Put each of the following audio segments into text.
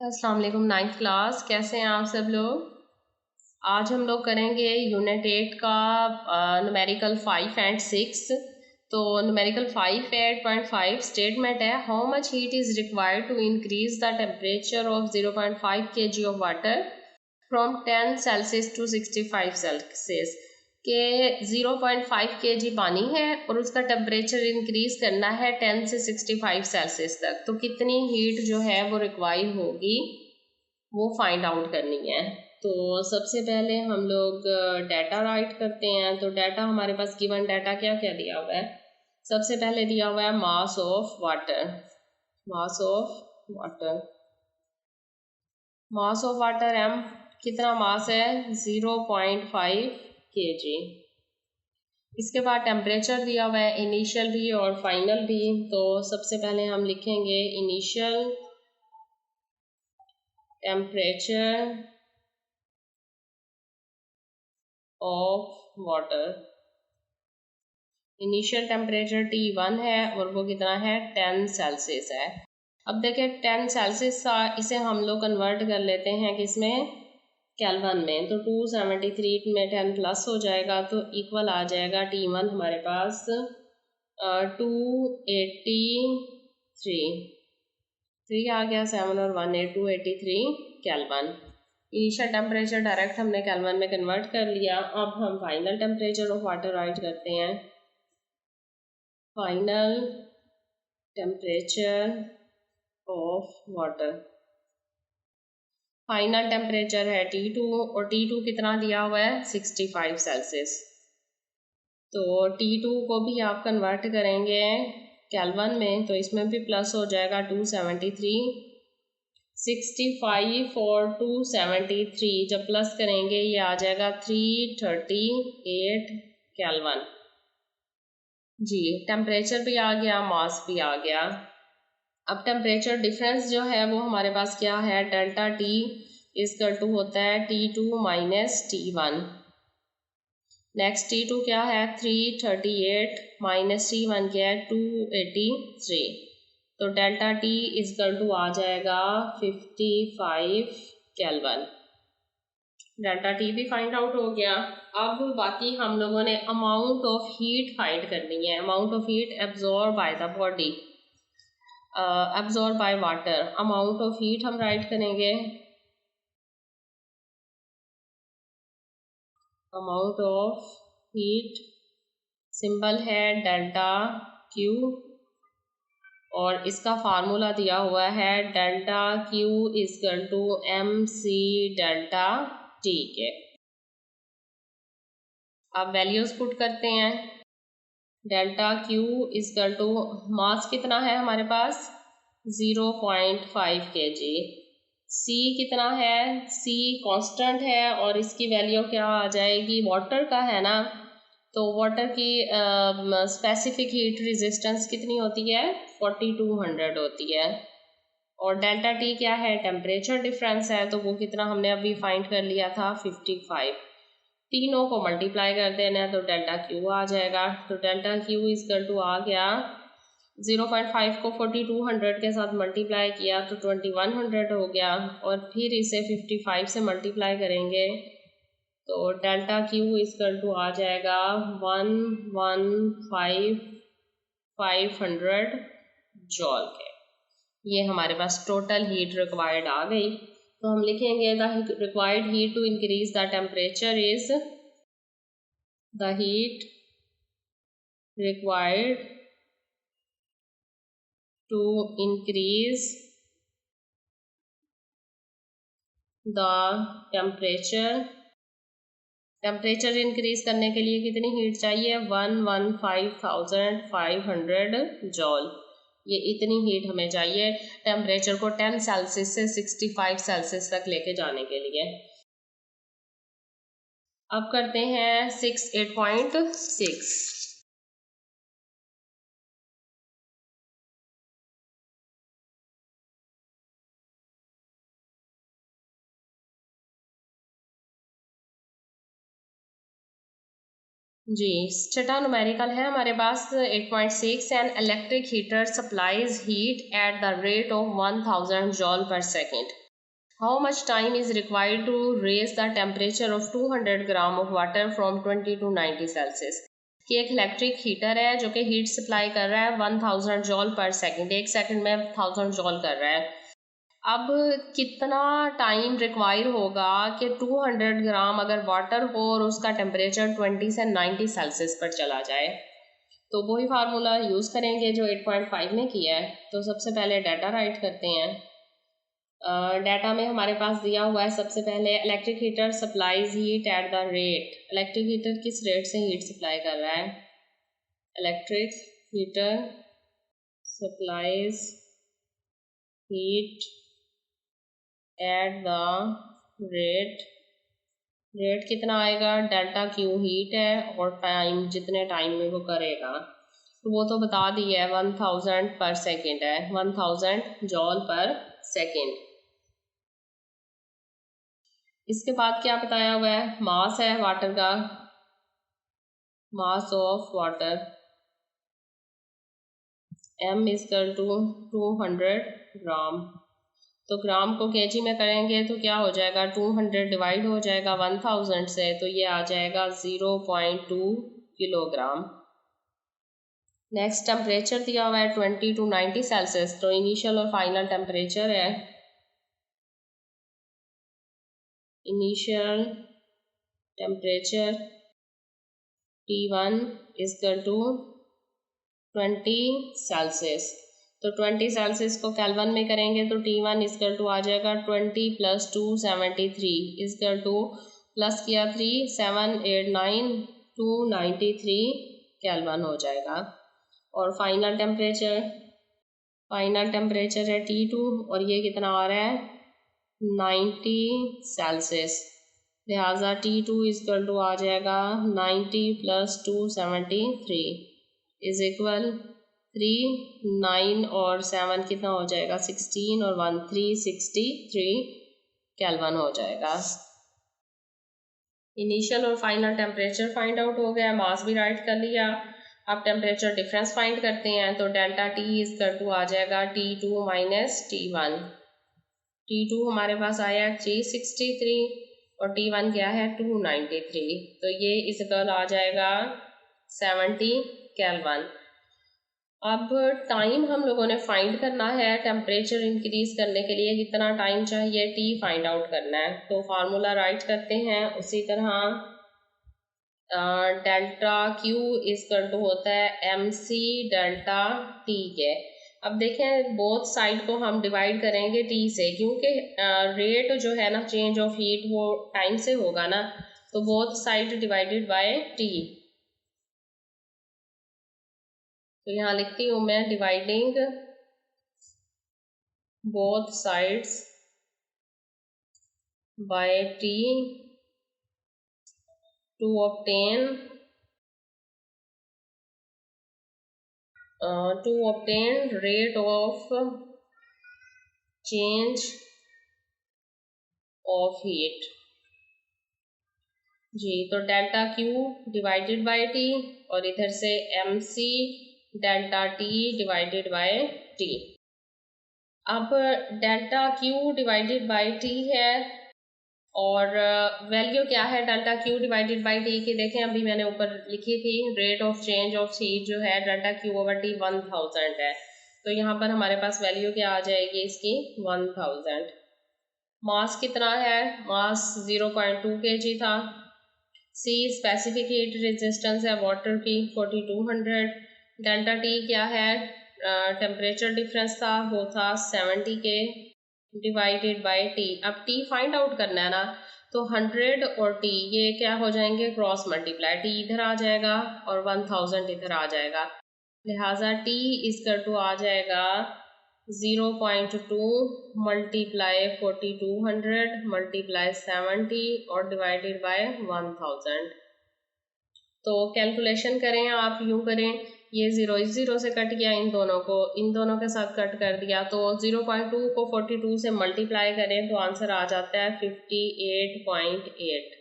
अस्सलाम वालेकुम। 9th class, कैसे हैं आप सब लोग। आज हम लोग करेंगे यूनिट 8 का न्यूमेरिकल 5 एंड 6। तो न्यूमेरिकल 5 8.5 स्टेटमेंट है, how much heat is required to increase the temperature of 0.5 kg of water from 10 Celsius to 65 Celsius के 0.5 kg पानी है और उसका टेम्परेचर इंक्रीज करना है 10 से 65 सेल्सियस तक। तो कितनी हीट जो है वो रिक्वायर होगी वो फाइंड आउट करनी है। तो सबसे पहले हम लोग डाटा राइट करते हैं। तो डाटा हमारे पास गिवन डाटा क्या क्या दिया हुआ है। सबसे पहले दिया हुआ है mass of water. Mass of water, mass of water M कितना मास है 0.5 kg। इसके बाद टेम्परेचर दिया हुआ है इनिशियल भी और फाइनल भी। तो सबसे पहले हम लिखेंगे initial temperature of water. Initial temperature T1 है और वो कितना है 10 सेल्सियस है। अब देखिए 10 सेल्सियस इसे हम लोग कन्वर्ट कर लेते हैं किसमें, केल्विन में। तो 273 में 10 प्लस हो जाएगा तो इक्वल आ जाएगा T1 हमारे पास 283 आ गया, 7 और 1 8 283 केल्विन। इनिशियल टेम्परेचर डायरेक्ट हमने केल्विन में कन्वर्ट कर लिया। अब हम final temperature of water right करते हैं। Final temperature of water, final temperature है T2 और T2 कितना दिया हुआ है 65 सेल्सियस। तो T2 को भी आप कन्वर्ट करेंगे केल्विन में तो इसमें भी प्लस हो जाएगा 273। 65 और 273 जब प्लस करेंगे ये आ जाएगा 338 केल्विन। जी टेम्परेचर भी आ गया, मास भी आ गया। अब टेम्परेचर डिफरेंस जो है वो हमारे पास क्या है, डेल्टा T इक्वल टू होता है T2 minus T1। Next T2 क्या है 338 माइनस T1 क्या है 283। तो डेल्टा T इक्वल टू आ जाएगा 55 केल्विन। डेल्टा T भी फाइंड आउट हो गया। अब बाकी हम लोगों ने अमाउंट ऑफ हीट फाइंड करनी है। Amount of heat absorb by the body, absorb by water. Amount of heat हम राइट करेंगे, अमाउंट ऑफ हीट सिंबल है डेल्टा Q और इसका फार्मूला दिया हुआ है delta Q equal to MC delta T के। अब वैल्यूज पुट करते हैं। Delta Q equal to mass कितना है हमारे पास 0.5 kg। C कितना है, C कांस्टेंट है और इसकी वैल्यू क्या आ जाएगी, वाटर का है ना। तो वाटर की स्पेसिफिक हीट रेजिस्टेंस कितनी होती है 4200 होती है। और डेल्टा T क्या है, टेम्परेचर डिफरेंस है तो वो कितना हमने अभी फाइंड कर लिया था 55। तीनों को मल्टीप्लाई कर देना है तो डेल्टा Q आ जाएगा। तो डेल्टा Q इक्वल टू आ गया 0.5 को 4200 के साथ मल्टीप्लाई किया तो 2100 हो गया और फिर इसे 55 से मल्टीप्लाई करेंगे तो डेल्टा Q इक्वल टू आ जाएगा 11500 जॉल के। ये हमारे पास टोटल हीट रिक्वायर्ड आ गई। तो हम लिखेंगे the required heat to increase the temperature is, the heat required to increase the temperature. Temperature increase करने के लिए कितनी हीट चाहिए 115,500 जॉल। ये इतनी हीट हमें चाहिए टेम्परेचर को 10 सेल्सियस से 65 सेल्सियस तक लेके जाने के लिए। अब करते हैं 6 8.6। जी छठा न्यूमेरिकल है हमारे पास 8.6। An electric heater supplies heat at the rate of 1000 joule per second. How much time is required to raise the temperature of 200 gram of water from 20 to 90 Celsius. कि एक इलेक्ट्रिक हीटर है जो कि heat supply कर रहा है 1000 joule पर second, एक सेकंड में 1000 जॉल कर रहा है। अब कितना टाइम रिक्वायर होगा कि 200 ग्राम अगर वाटर हो और उसका टेम्परेचर 20 से 90 सेल्सियस पर चला जाए। तो वही फार्मूला यूज़ करेंगे जो 8.5 में किया है। तो सबसे पहले डाटा राइट करते हैं। डाटा में हमारे पास दिया हुआ है सबसे पहले electric heater supplies heat at the rate. Electric heater किस रेट से हीट सप्लाई कर रहा है? Electric heater supplies heat at the rate कितना आएगा? डेल्टा क्यू हीट है और टाइम जितने टाइम में वो करेगा तो वो तो बता दिया है 1000 पर सेकेंड है, 1000 जॉल पर सेकेंड। इसके बाद क्या बताया हुआ है? मास है वाटर का, mass of water m equal to 200 gram. तो ग्राम को केजी में करेंगे तो क्या हो जाएगा? 200 डिवाइड हो जाएगा 1000 से तो ये आ जाएगा 0.2 किलोग्राम। नेक्स्ट टेम्परेचर दिया हुआ है 20 to 90 सेल्सियस। तो इनिशियल और फाइनल टेम्परेचर है, initial temperature T1 equal to 20 Celsius. तो 20 सेल्सियस को केल्विन में करेंगे तो T1 इक्वल टू आ जाएगा 20 + 2 73 इक्वल टू प्लस किया 3 7 8 9 293 केल्विन हो जाएगा। और फाइनल टेम्परेचर है T2 और ये कितना आ रहा है? 90 सेल्सियस। लिहाजा T2 इक्वल टू आ जाएगा 90 + 273 इज इक्वल 3 9 और 7 कितना हो जाएगा? 16 और 1 363 केल्विन हो जाएगा। इनिशियल और फाइनल टेम्परेचर फाइंड आउट हो गया, मास भी राइट कर लिया। अब टेम्परेचर डिफरेंस फाइंड करते हैं तो डेल्टा T इक्वल टू आ जाएगा T2 - T1। T2 हमारे पास आया 363 और T1 क्या है? 293। तो ये इक्वल आ जाएगा 70 केल्विन। अब टाइम हम लोगों ने फाइंड करना है टेम्परेचर इंक्रीज करने के लिए कितना टाइम चाहिए, T फाइंड आउट करना है। तो फार्मूला राइट करते हैं उसी तरह। डेल्टा क्यू इक्वल टू होता है MC डेल्टा T के। अब देखें बोथ साइड को हम डिवाइड करेंगे T से, क्योंकि रेट जो है ना चेंज ऑफ हीट वो टाइम से होगा ना, तो both side divided by T। तो यहाँ लिखती हूँ मैं dividing both sides by T to obtain rate of change of heat जी। तो delta Q divided by T और इधर से MC delta T divided by T। अब delta Q divided by T है और वैल्यू क्या है delta Q divided by T की? देखें अभी मैंने ऊपर लिखी थी rate of change of heat जो है डेल्टा क्यू ओवर टी 1000 है। तो यहाँ पर हमारे पास वैल्यू क्या आ जाएगी इसकी? 1000। मास कितना है? मास 0.2 kg था। सी स्पेसिफिक हीट रेजिस्टेंस है वाटर की 4200। डेल्टा टी क्या है? टेम्परेचर डिफरेंस था वो था 70 के डिवाइडेड बाय टी। अब टी फाइंड आउट करना है ना, तो 100 और टी ये क्या हो जाएंगे? Cross multiply. टी इधर आ जाएगा और 1000 इधर आ जाएगा। लिहाजा टी इक्वल टू आ जाएगा 0.2 मल्टीप्लाई 4200 मल्टीप्लाई 70 और डिवाइडेड बाय 1000। तो कैलकुलेशन करें आप, यूँ करें, ये 0 इस 0 से कट गया, इन दोनों के साथ कट कर दिया, तो 0.2 को 42 से मल्टीप्लाई करें तो आंसर आ जाता है 58.8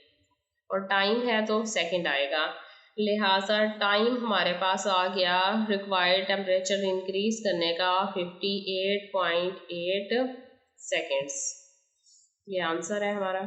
और टाइम है तो सेकंड आएगा। लिहाजा टाइम हमारे पास आ गया रिक्वायर्ड टेम्परेचर इंक्रीज करने का 58.8 सेकेंड्स। ये आंसर है हमारा।